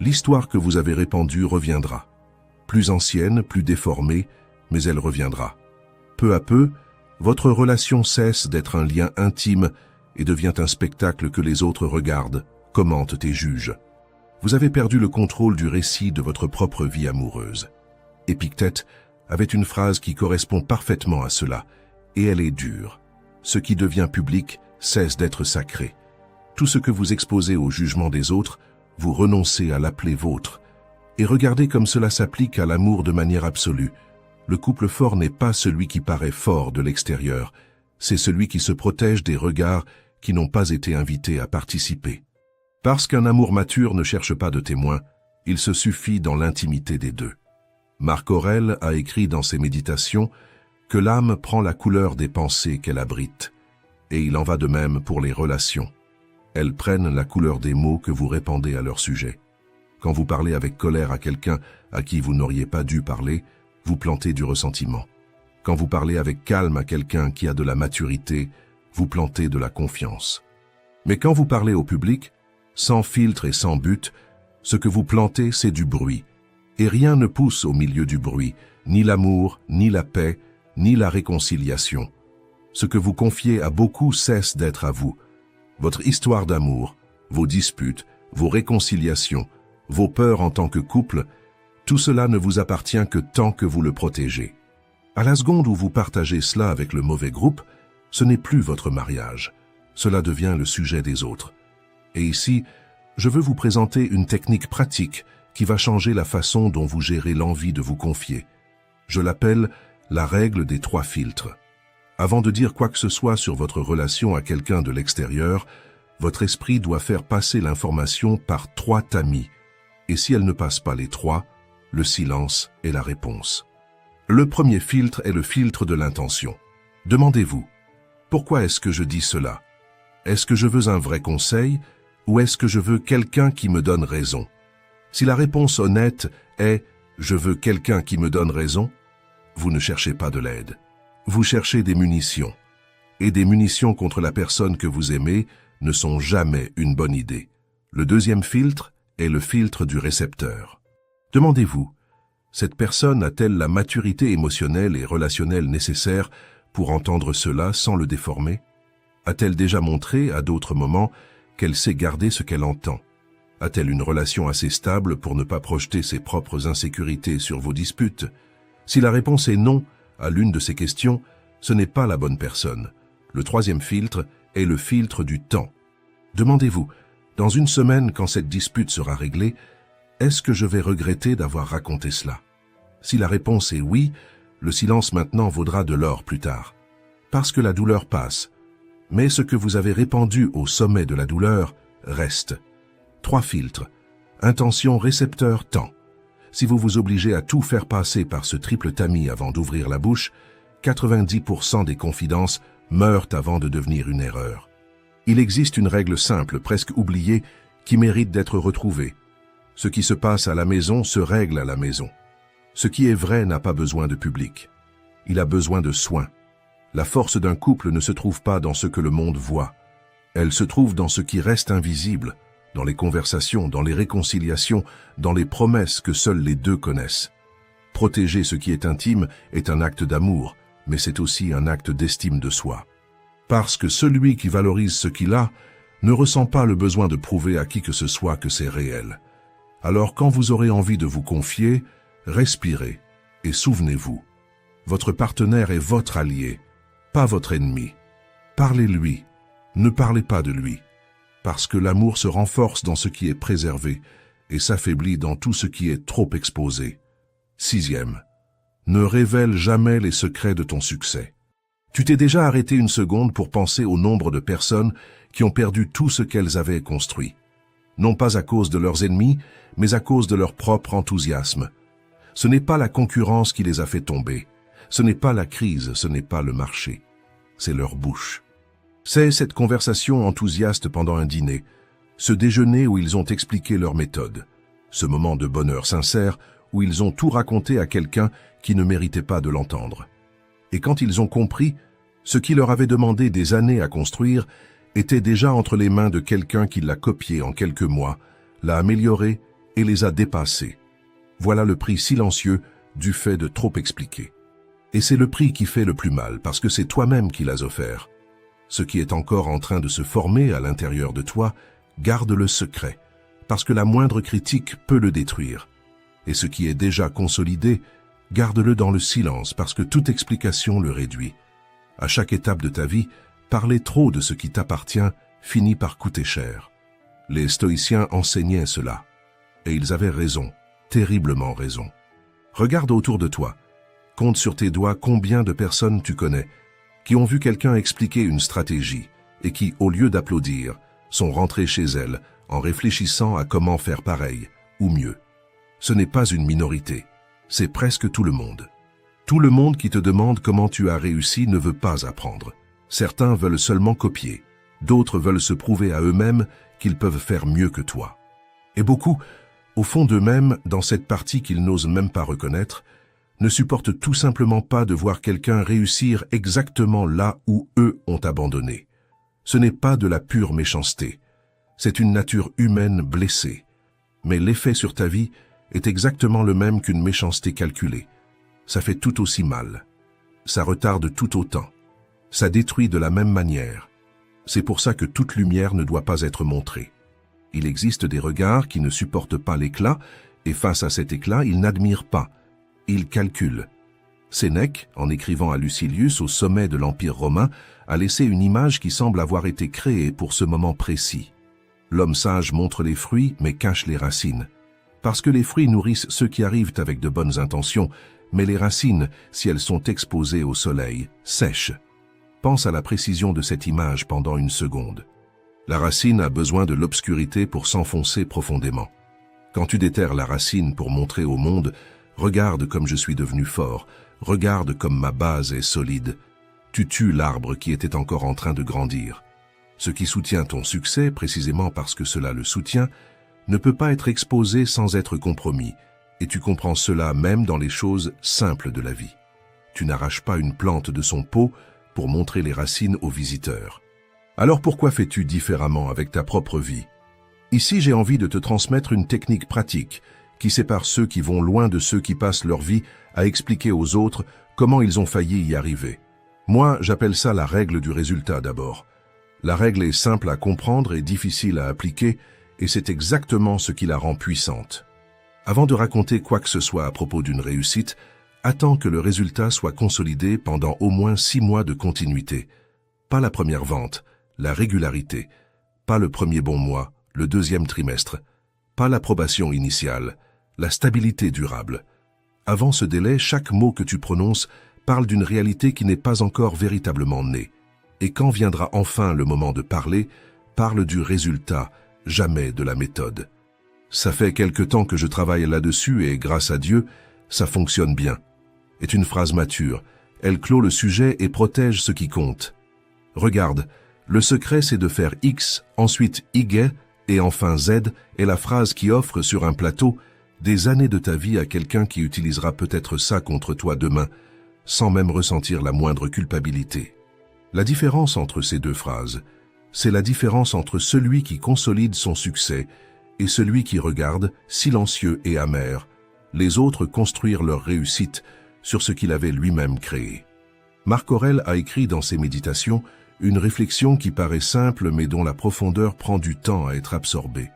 [SPEAKER 1] l'histoire que vous avez répandue reviendra. Plus ancienne, plus déformée, mais elle reviendra. Peu à peu, votre relation cesse d'être un lien intime et devient un spectacle que les autres regardent, commentent et jugent. Vous avez perdu le contrôle du récit de votre propre vie amoureuse. Épictète avait une phrase qui correspond parfaitement à cela, et elle est dure. Ce qui devient public cesse d'être sacré. Tout ce que vous exposez au jugement des autres, vous renoncez à l'appeler vôtre. Et regardez comme cela s'applique à l'amour de manière absolue. Le couple fort n'est pas celui qui paraît fort de l'extérieur, c'est celui qui se protège des regards qui n'ont pas été invités à participer. Parce qu'un amour mature ne cherche pas de témoins, il se suffit dans l'intimité des deux. Marc Aurèle a écrit dans ses méditations que l'âme prend la couleur des pensées qu'elle abrite, et il en va de même pour les relations. Elles prennent la couleur des mots que vous répandez à leur sujet. Quand vous parlez avec colère à quelqu'un à qui vous n'auriez pas dû parler, vous plantez du ressentiment. Quand vous parlez avec calme à quelqu'un qui a de la maturité, vous plantez de la confiance. Mais quand vous parlez au public, sans filtre et sans but, ce que vous plantez, c'est du bruit. Et rien ne pousse au milieu du bruit, ni l'amour, ni la paix, ni la réconciliation. Ce que vous confiez à beaucoup cesse d'être à vous. Votre histoire d'amour, vos disputes, vos réconciliations, vos peurs en tant que couple, tout cela ne vous appartient que tant que vous le protégez. À la seconde où vous partagez cela avec le mauvais groupe, ce n'est plus votre mariage. Cela devient le sujet des autres. Et ici, je veux vous présenter une technique pratique qui va changer la façon dont vous gérez l'envie de vous confier. Je l'appelle la règle des 3 filtres. Avant de dire quoi que ce soit sur votre relation à quelqu'un de l'extérieur, votre esprit doit faire passer l'information par 3 tamis. Et si elle ne passe pas les 3, le silence est la réponse. Le premier filtre est le filtre de l'intention. Demandez-vous, pourquoi est-ce que je dis cela? Est-ce que je veux un vrai conseil ou est-ce que je veux quelqu'un qui me donne raison? Si la réponse honnête est « je veux quelqu'un qui me donne raison », vous ne cherchez pas de l'aide. Vous cherchez des munitions. Et des munitions contre la personne que vous aimez ne sont jamais une bonne idée. Le deuxième filtre est le filtre du récepteur. Demandez-vous, cette personne a-t-elle la maturité émotionnelle et relationnelle nécessaire pour entendre cela sans le déformer? A-t-elle déjà montré, à d'autres moments, qu'elle sait garder ce qu'elle entend? A-t-elle une relation assez stable pour ne pas projeter ses propres insécurités sur vos disputes? Si la réponse est non à l'une de ces questions, ce n'est pas la bonne personne. Le troisième filtre est le filtre du temps. Demandez-vous, dans une semaine quand cette dispute sera réglée, est-ce que je vais regretter d'avoir raconté cela? Si la réponse est oui, le silence maintenant vaudra de l'or plus tard. Parce que la douleur passe. Mais ce que vous avez répandu au sommet de la douleur reste. 3 filtres. Intention, récepteur, temps. Si vous vous obligez à tout faire passer par ce triple tamis avant d'ouvrir la bouche, 90% des confidences meurent avant de devenir une erreur. Il existe une règle simple, presque oubliée, qui mérite d'être retrouvée. Ce qui se passe à la maison se règle à la maison. Ce qui est vrai n'a pas besoin de public. Il a besoin de soins. La force d'un couple ne se trouve pas dans ce que le monde voit. Elle se trouve dans ce qui reste invisible, dans les conversations, dans les réconciliations, dans les promesses que seuls les deux connaissent. Protéger ce qui est intime est un acte d'amour, mais c'est aussi un acte d'estime de soi. Parce que celui qui valorise ce qu'il a ne ressent pas le besoin de prouver à qui que ce soit que c'est réel. Alors quand vous aurez envie de vous confier, respirez et souvenez-vous. Votre partenaire est votre allié, pas votre ennemi. Parlez-lui, ne parlez pas de lui. Parce que l'amour se renforce dans ce qui est préservé et s'affaiblit dans tout ce qui est trop exposé. 6e. Ne révèle jamais les secrets de ton succès. Tu t'es déjà arrêté une seconde pour penser au nombre de personnes qui ont perdu tout ce qu'elles avaient construit. Non pas à cause de leurs ennemis, mais à cause de leur propre enthousiasme. Ce n'est pas la concurrence qui les a fait tomber. Ce n'est pas la crise, ce n'est pas le marché. C'est leur bouche. C'est cette conversation enthousiaste pendant un dîner, ce déjeuner où ils ont expliqué leur méthode, ce moment de bonheur sincère où ils ont tout raconté à quelqu'un qui ne méritait pas de l'entendre. Et quand ils ont compris, ce qui leur avait demandé des années à construire était déjà entre les mains de quelqu'un qui l'a copié en quelques mois, l'a amélioré et les a dépassés. Voilà le prix silencieux du fait de trop expliquer. Et c'est le prix qui fait le plus mal, parce que c'est toi-même qui l'as offert. Ce qui est encore en train de se former à l'intérieur de toi, garde-le secret, parce que la moindre critique peut le détruire. Et ce qui est déjà consolidé, garde-le dans le silence, parce que toute explication le réduit. À chaque étape de ta vie, parler trop de ce qui t'appartient finit par coûter cher. Les stoïciens enseignaient cela. Et ils avaient raison, terriblement raison. Regarde autour de toi. Compte sur tes doigts combien de personnes tu connais qui ont vu quelqu'un expliquer une stratégie et qui, au lieu d'applaudir, sont rentrées chez elles en réfléchissant à comment faire pareil ou mieux. Ce n'est pas une minorité, c'est presque tout le monde. Tout le monde qui te demande comment tu as réussi ne veut pas apprendre. Certains veulent seulement copier, d'autres veulent se prouver à eux-mêmes qu'ils peuvent faire mieux que toi. Et beaucoup, au fond d'eux-mêmes, dans cette partie qu'ils n'osent même pas reconnaître, ne supportent tout simplement pas de voir quelqu'un réussir exactement là où eux ont abandonné. Ce n'est pas de la pure méchanceté, c'est une nature humaine blessée. Mais l'effet sur ta vie est exactement le même qu'une méchanceté calculée. Ça fait tout aussi mal. Ça retarde tout autant. Ça détruit de la même manière. C'est pour ça que toute lumière ne doit pas être montrée. Il existe des regards qui ne supportent pas l'éclat, et face à cet éclat, ils n'admirent pas. Ils calculent. Sénèque, en écrivant à Lucilius au sommet de l'Empire romain, a laissé une image qui semble avoir été créée pour ce moment précis. L'homme sage montre les fruits, mais cache les racines. Parce que les fruits nourrissent ceux qui arrivent avec de bonnes intentions, mais les racines, si elles sont exposées au soleil, sèchent. Pense à la précision de cette image pendant une seconde. La racine a besoin de l'obscurité pour s'enfoncer profondément. Quand tu déterres la racine pour montrer au monde « Regarde comme je suis devenu fort, regarde comme ma base est solide », tu tues l'arbre qui était encore en train de grandir. Ce qui soutient ton succès, précisément parce que cela le soutient, ne peut pas être exposé sans être compromis, et tu comprends cela même dans les choses simples de la vie. Tu n'arraches pas une plante de son pot pour montrer les racines aux visiteurs. Alors pourquoi fais-tu différemment avec ta propre vie? Ici, j'ai envie de te transmettre une technique pratique qui sépare ceux qui vont loin de ceux qui passent leur vie à expliquer aux autres comment ils ont failli y arriver. Moi, j'appelle ça la règle du résultat d'abord. La règle est simple à comprendre et difficile à appliquer, et c'est exactement ce qui la rend puissante. Avant de raconter quoi que ce soit à propos d'une réussite, attends que le résultat soit consolidé pendant au moins 6 mois de continuité. Pas la première vente, la régularité. Pas le premier bon mois, le deuxième trimestre. Pas l'approbation initiale, la stabilité durable. Avant ce délai, chaque mot que tu prononces parle d'une réalité qui n'est pas encore véritablement née. Et quand viendra enfin le moment de parler, parle du résultat, jamais de la méthode. Ça fait quelque temps que je travaille là-dessus et, grâce à Dieu, ça fonctionne bien. Est une phrase mature. Elle clôt le sujet et protège ce qui compte. Regarde, le secret c'est de faire X, ensuite Y et enfin Z est la phrase qui offre sur un plateau des années de ta vie à quelqu'un qui utilisera peut-être ça contre toi demain. sans même ressentir la moindre culpabilité. La différence entre ces deux phrases, c'est la différence entre celui qui consolide son succès et celui qui regarde, silencieux et amer, les autres construire leur réussite sur ce qu'il avait lui-même créé. Marc Aurèle a écrit dans ses méditations une réflexion qui paraît simple mais dont la profondeur prend du temps à être absorbée.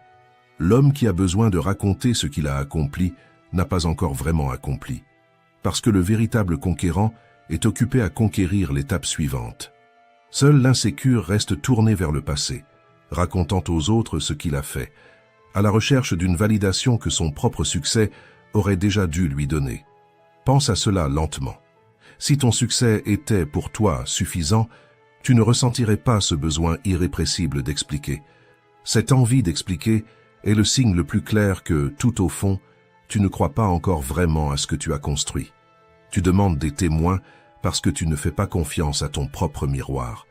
[SPEAKER 1] L'homme qui a besoin de raconter ce qu'il a accompli n'a pas encore vraiment accompli, parce que le véritable conquérant est occupé à conquérir l'étape suivante. Seul l'insécure reste tourné vers le passé, racontant aux autres ce qu'il a fait, à la recherche d'une validation que son propre succès aurait déjà dû lui donner. Pense à cela lentement. Si ton succès était pour toi suffisant, tu ne ressentirais pas ce besoin irrépressible d'expliquer. Cette envie d'expliquer est le signe le plus clair que, tout au fond, tu ne crois pas encore vraiment à ce que tu as construit. Tu demandes des témoins parce que tu ne fais pas confiance à ton propre miroir.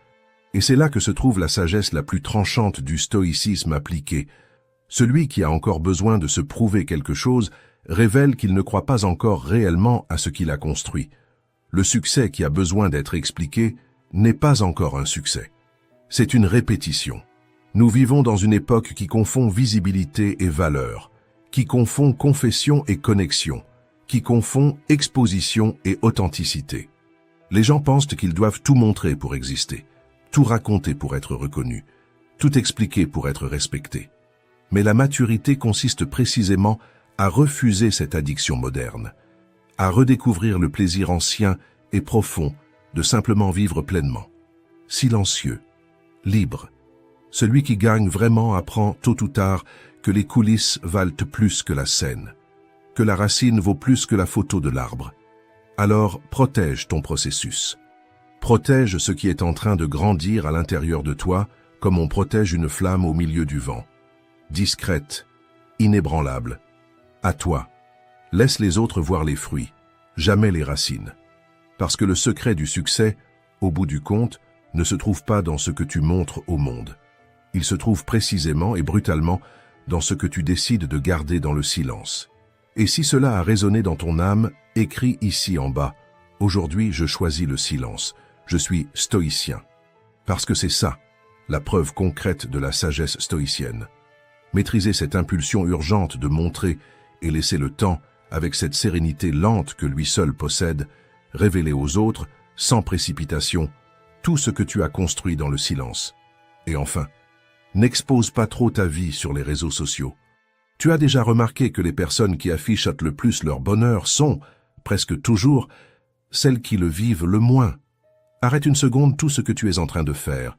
[SPEAKER 1] Et c'est là que se trouve la sagesse la plus tranchante du stoïcisme appliqué. Celui qui a encore besoin de se prouver quelque chose révèle qu'il ne croit pas encore réellement à ce qu'il a construit. Le succès qui a besoin d'être expliqué n'est pas encore un succès. C'est une répétition. Nous vivons dans une époque qui confond visibilité et valeur, qui confond confession et connexion, qui confond exposition et authenticité. Les gens pensent qu'ils doivent tout montrer pour exister, tout raconter pour être reconnus, tout expliquer pour être respectés. Mais la maturité consiste précisément à refuser cette addiction moderne, à redécouvrir le plaisir ancien et profond de simplement vivre pleinement. Silencieux, libre. Celui qui gagne vraiment apprend tôt ou tard que les coulisses valent plus que la scène, que la racine vaut plus que la photo de l'arbre. Alors protège ton processus. Protège ce qui est en train de grandir à l'intérieur de toi comme on protège une flamme au milieu du vent. Discrète, inébranlable. À toi. Laisse les autres voir les fruits, jamais les racines. Parce que le secret du succès, au bout du compte, ne se trouve pas dans ce que tu montres au monde. Il se trouve précisément et brutalement dans ce que tu décides de garder dans le silence. Et si cela a résonné dans ton âme, écris ici en bas. Aujourd'hui, je choisis le silence. Je suis stoïcien. Parce que c'est ça, la preuve concrète de la sagesse stoïcienne. Maîtriser cette impulsion urgente de montrer et laisser le temps, avec cette sérénité lente que lui seul possède, révéler aux autres, sans précipitation, tout ce que tu as construit dans le silence. Et enfin, n'expose pas trop ta vie sur les réseaux sociaux. Tu as déjà remarqué que les personnes qui affichent le plus leur bonheur sont, presque toujours, celles qui le vivent le moins. Arrête une seconde tout ce que tu es en train de faire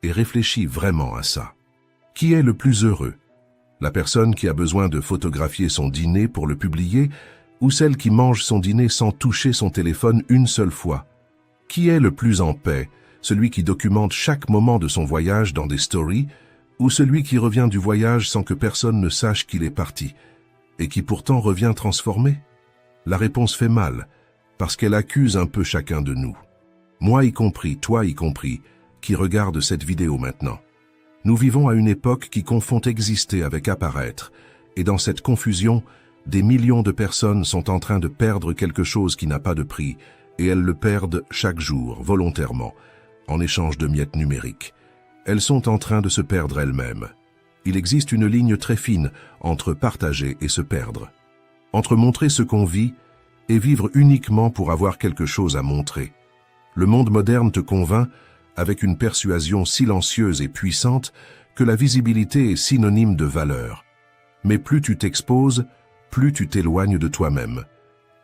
[SPEAKER 1] et réfléchis vraiment à ça. Qui est le plus heureux? La personne qui a besoin de photographier son dîner pour le publier ou celle qui mange son dîner sans toucher son téléphone une seule fois? Qui est le plus en paix? Celui qui documente chaque moment de son voyage dans des stories ou celui qui revient du voyage sans que personne ne sache qu'il est parti et qui pourtant revient transformé? La réponse fait mal parce qu'elle accuse un peu chacun de nous. Moi y compris, toi y compris, qui regarde cette vidéo maintenant. Nous vivons à une époque qui confond exister avec apparaître, et dans cette confusion, des millions de personnes sont en train de perdre quelque chose qui n'a pas de prix, et elles le perdent chaque jour, volontairement, en échange de miettes numériques. Elles sont en train de se perdre elles-mêmes. Il existe une ligne très fine entre partager et se perdre. Entre montrer ce qu'on vit et vivre uniquement pour avoir quelque chose à montrer. Le monde moderne te convainc, avec une persuasion silencieuse et puissante, que la visibilité est synonyme de valeur. Mais plus tu t'exposes, plus tu t'éloignes de toi-même.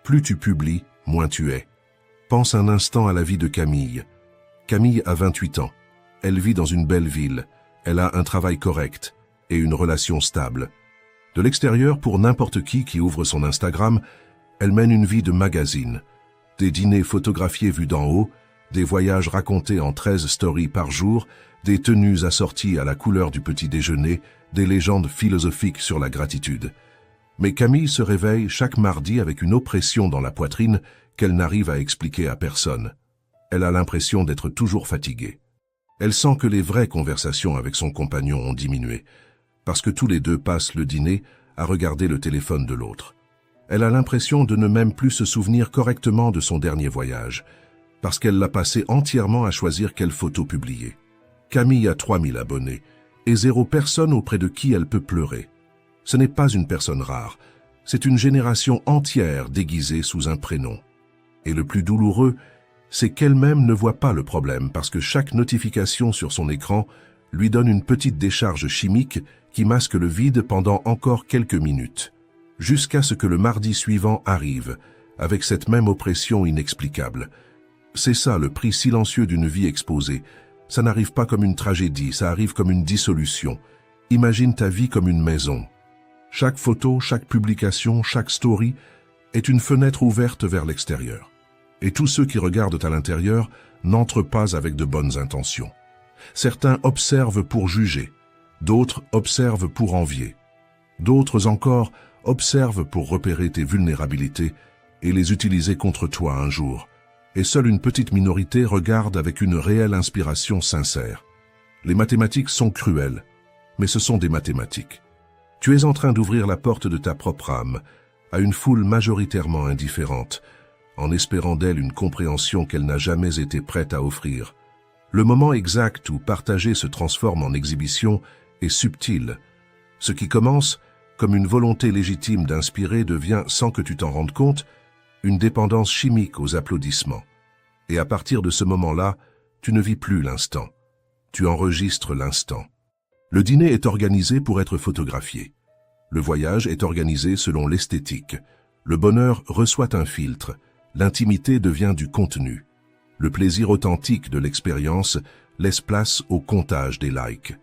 [SPEAKER 1] Plus tu publies, moins tu es. Pense un instant à la vie de Camille. Camille a 28 ans. Elle vit dans une belle ville. Elle a un travail correct et une relation stable. De l'extérieur, pour n'importe qui ouvre son Instagram, elle mène une vie de magazine. Des dîners photographiés vus d'en haut, des voyages racontés en 13 stories par jour, des tenues assorties à la couleur du petit déjeuner, des légendes philosophiques sur la gratitude. Mais Camille se réveille chaque mardi avec une oppression dans la poitrine qu'elle n'arrive à expliquer à personne. Elle a l'impression d'être toujours fatiguée. Elle sent que les vraies conversations avec son compagnon ont diminué, parce que tous les deux passent le dîner à regarder le téléphone de l'autre. Elle a l'impression de ne même plus se souvenir correctement de son dernier voyage, parce qu'elle l'a passé entièrement à choisir quelle photo publier. Camille a 3000 abonnés, et 0 personne auprès de qui elle peut pleurer. Ce n'est pas une personne rare, c'est une génération entière déguisée sous un prénom. Et le plus douloureux, c'est qu'elle-même ne voit pas le problème parce que chaque notification sur son écran lui donne une petite décharge chimique qui masque le vide pendant encore quelques minutes, jusqu'à ce que le mardi suivant arrive, avec cette même oppression inexplicable. C'est ça le prix silencieux d'une vie exposée. Ça n'arrive pas comme une tragédie, ça arrive comme une dissolution. Imagine ta vie comme une maison. Chaque photo, chaque publication, chaque story est une fenêtre ouverte vers l'extérieur. Et tous ceux qui regardent à l'intérieur n'entrent pas avec de bonnes intentions. Certains observent pour juger, d'autres observent pour envier. D'autres encore observent pour repérer tes vulnérabilités et les utiliser contre toi un jour. Et seule une petite minorité regarde avec une réelle inspiration sincère. Les mathématiques sont cruelles, mais ce sont des mathématiques. Tu es en train d'ouvrir la porte de ta propre âme à une foule majoritairement indifférente, en espérant d'elle une compréhension qu'elle n'a jamais été prête à offrir. Le moment exact où partager se transforme en exhibition est subtil. Ce qui commence comme une volonté légitime d'inspirer devient, sans que tu t'en rendes compte, une dépendance chimique aux applaudissements. Et à partir de ce moment-là, tu ne vis plus l'instant. Tu enregistres l'instant. Le dîner est organisé pour être photographié. Le voyage est organisé selon l'esthétique. Le bonheur reçoit un filtre. L'intimité devient du contenu. Le plaisir authentique de l'expérience laisse place au comptage des likes.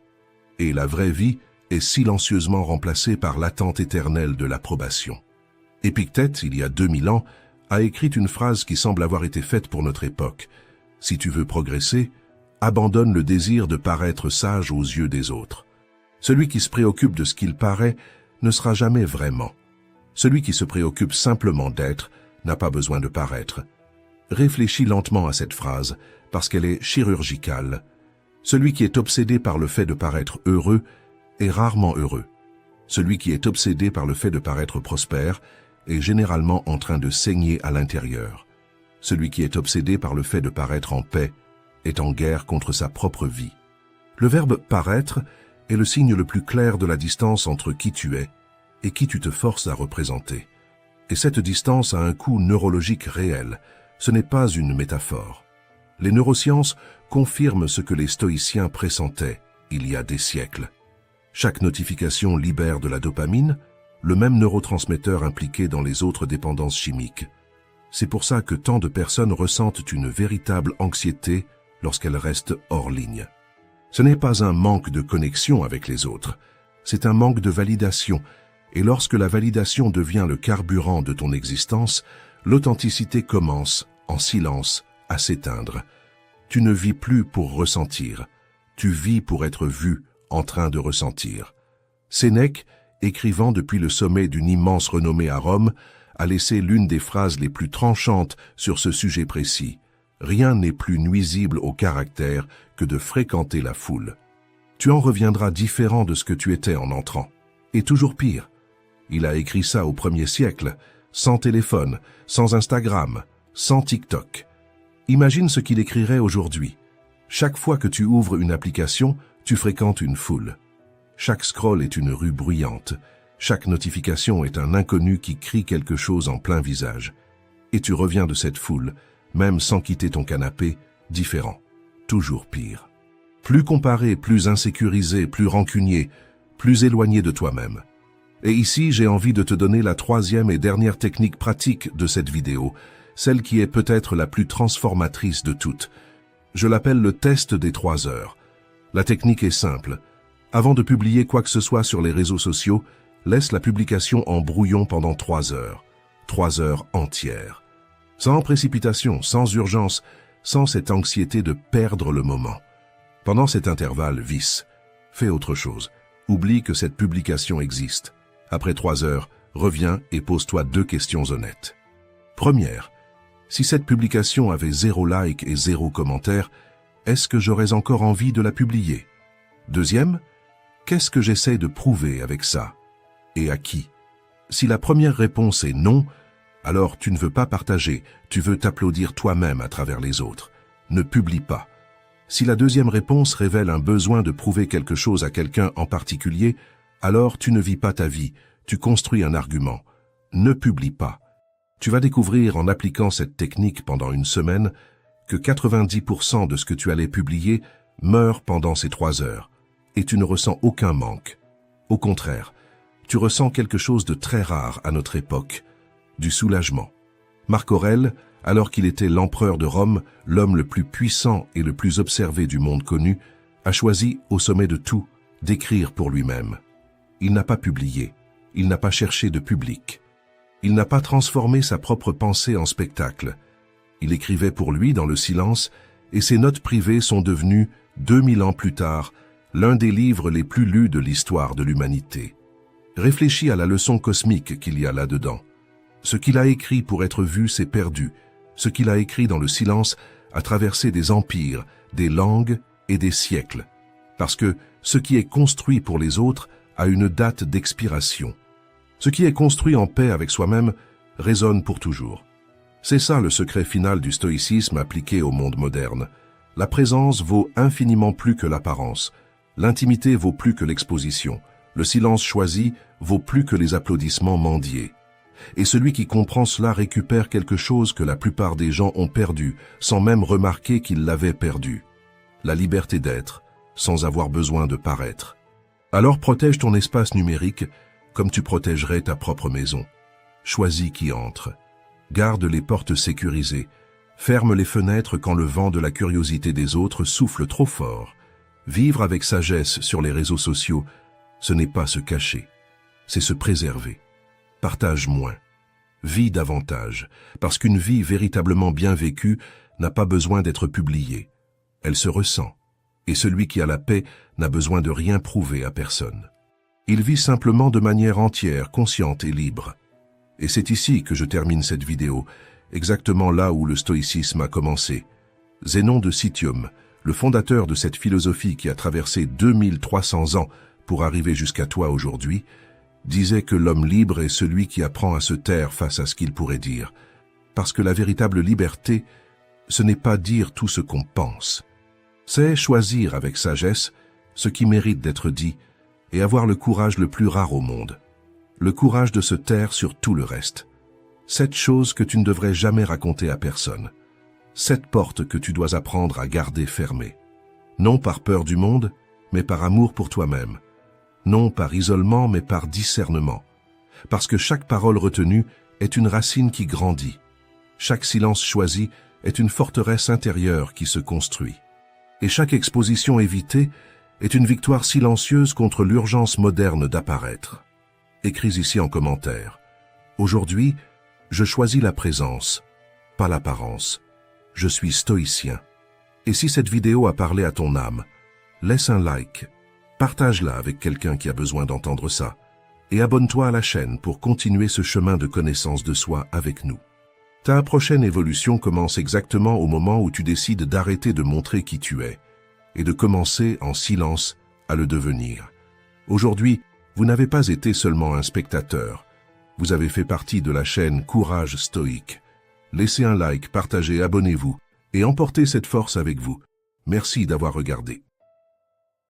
[SPEAKER 1] Et la vraie vie est silencieusement remplacée par l'attente éternelle de l'approbation. Épictète, il y a 2000 ans, a écrit une phrase qui semble avoir été faite pour notre époque. Si tu veux progresser, abandonne le désir de paraître sage aux yeux des autres. Celui qui se préoccupe de ce qu'il paraît ne sera jamais vraiment. Celui qui se préoccupe simplement d'être n'a pas besoin de paraître. Réfléchis lentement à cette phrase, parce qu'elle est chirurgicale. Celui qui est obsédé par le fait de paraître heureux est rarement heureux. Celui qui est obsédé par le fait de paraître prospère est généralement en train de saigner à l'intérieur. Celui qui est obsédé par le fait de paraître en paix est en guerre contre sa propre vie. Le verbe « paraître » est le signe le plus clair de la distance entre qui tu es et qui tu te forces à représenter. Et cette distance a un coût neurologique réel. Ce n'est pas une métaphore. Les neurosciences confirment ce que les stoïciens pressentaient il y a des siècles. Chaque notification libère de la dopamine, le même neurotransmetteur impliqué dans les autres dépendances chimiques. C'est pour ça que tant de personnes ressentent une véritable anxiété lorsqu'elles restent hors ligne. Ce n'est pas un manque de connexion avec les autres, c'est un manque de validation. Et lorsque la validation devient le carburant de ton existence, l'authenticité commence, en silence, à s'éteindre. Tu ne vis plus pour ressentir, tu vis pour être vu en train de ressentir. Sénèque, écrivant depuis le sommet d'une immense renommée à Rome, a laissé l'une des phrases les plus tranchantes sur ce sujet précis. Rien n'est plus nuisible au caractère que de fréquenter la foule. Tu en reviendras différent de ce que tu étais en entrant. Et toujours pire. Il a écrit ça au 1er siècle, sans téléphone, sans Instagram, sans TikTok. Imagine ce qu'il écrirait aujourd'hui. Chaque fois que tu ouvres une application, tu fréquentes une foule. Chaque scroll est une rue bruyante. Chaque notification est un inconnu qui crie quelque chose en plein visage. Et tu reviens de cette foule, même sans quitter ton canapé, différent. Toujours pire. Plus comparé, plus insécurisé, plus rancunier, plus éloigné de toi-même. Et ici, j'ai envie de te donner la 3e et dernière technique pratique de cette vidéo, celle qui est peut-être la plus transformatrice de toutes. Je l'appelle le test des 3 heures. La technique est simple. Avant de publier quoi que ce soit sur les réseaux sociaux, laisse la publication en brouillon pendant 3 heures. 3 heures entières. Sans précipitation, sans urgence, sans cette anxiété de perdre le moment. Pendant cet intervalle, visse. Fais autre chose. Oublie que cette publication existe. Après 3 heures, reviens et pose-toi 2 questions honnêtes. Première, si cette publication avait 0 like et 0 commentaire, est-ce que j'aurais encore envie de la publier? Deuxième, qu'est-ce que j'essaie de prouver avec ça? Et à qui? Si la première réponse est non, alors tu ne veux pas partager, tu veux t'applaudir toi-même à travers les autres. Ne publie pas. Si la deuxième réponse révèle un besoin de prouver quelque chose à quelqu'un en particulier, alors tu ne vis pas ta vie, tu construis un argument. Ne publie pas. Tu vas découvrir en appliquant cette technique pendant une semaine que 90% de ce que tu allais publier meurt pendant ces 3 heures, et tu ne ressens aucun manque. Au contraire, tu ressens quelque chose de très rare à notre époque, du soulagement. Marc Aurèle, alors qu'il était l'empereur de Rome, l'homme le plus puissant et le plus observé du monde connu, a choisi, au sommet de tout, d'écrire pour lui-même. Il n'a pas publié, il n'a pas cherché de public. Il n'a pas transformé sa propre pensée en spectacle. Il écrivait pour lui dans le silence, et ses notes privées sont devenues, 2000 ans plus tard, l'un des livres les plus lus de l'histoire de l'humanité. Réfléchis à la leçon cosmique qu'il y a là-dedans. Ce qu'il a écrit pour être vu s'est perdu. Ce qu'il a écrit dans le silence a traversé des empires, des langues et des siècles. Parce que ce qui est construit pour les autres a une date d'expiration. Ce qui est construit en paix avec soi-même résonne pour toujours. C'est ça le secret final du stoïcisme appliqué au monde moderne. La présence vaut infiniment plus que l'apparence. L'intimité vaut plus que l'exposition. Le silence choisi vaut plus que les applaudissements mendiés. Et celui qui comprend cela récupère quelque chose que la plupart des gens ont perdu, sans même remarquer qu'ils l'avaient perdu. La liberté d'être, sans avoir besoin de paraître. Alors protège ton espace numérique comme tu protégerais ta propre maison. Choisis qui entre. Garde les portes sécurisées. Ferme les fenêtres quand le vent de la curiosité des autres souffle trop fort. Vivre avec sagesse sur les réseaux sociaux, ce n'est pas se cacher, c'est se préserver. Partage moins. Vis davantage, parce qu'une vie véritablement bien vécue n'a pas besoin d'être publiée. Elle se ressent, et celui qui a la paix n'a besoin de rien prouver à personne. Il vit simplement de manière entière, consciente et libre. Et c'est ici que je termine cette vidéo, exactement là où le stoïcisme a commencé. Zénon de Citium, le fondateur de cette philosophie qui a traversé 2300 ans pour arriver jusqu'à toi aujourd'hui, disait que l'homme libre est celui qui apprend à se taire face à ce qu'il pourrait dire. Parce que la véritable liberté, ce n'est pas dire tout ce qu'on pense. C'est choisir avec sagesse ce qui mérite d'être dit et avoir le courage le plus rare au monde. Le courage de se taire sur tout le reste. 7 choses que tu ne devrais jamais raconter à personne. 7 portes que tu dois apprendre à garder fermées. Non par peur du monde, mais par amour pour toi-même. Non par isolement, mais par discernement. Parce que chaque parole retenue est une racine qui grandit. Chaque silence choisi est une forteresse intérieure qui se construit. Et chaque exposition évitée est une victoire silencieuse contre l'urgence moderne d'apparaître. Écris ici en commentaire. Aujourd'hui, je choisis la présence, pas l'apparence. Je suis stoïcien. Et si cette vidéo a parlé à ton âme, laisse un like. Partage-la avec quelqu'un qui a besoin d'entendre ça. Et abonne-toi à la chaîne pour continuer ce chemin de connaissance de soi avec nous. Ta prochaine évolution commence exactement au moment où tu décides d'arrêter de montrer qui tu es et de commencer en silence à le devenir. Aujourd'hui, vous n'avez pas été seulement un spectateur. Vous avez fait partie de la chaîne Courage Stoïque. Laissez un like, partagez, abonnez-vous et emportez cette force avec vous. Merci d'avoir regardé.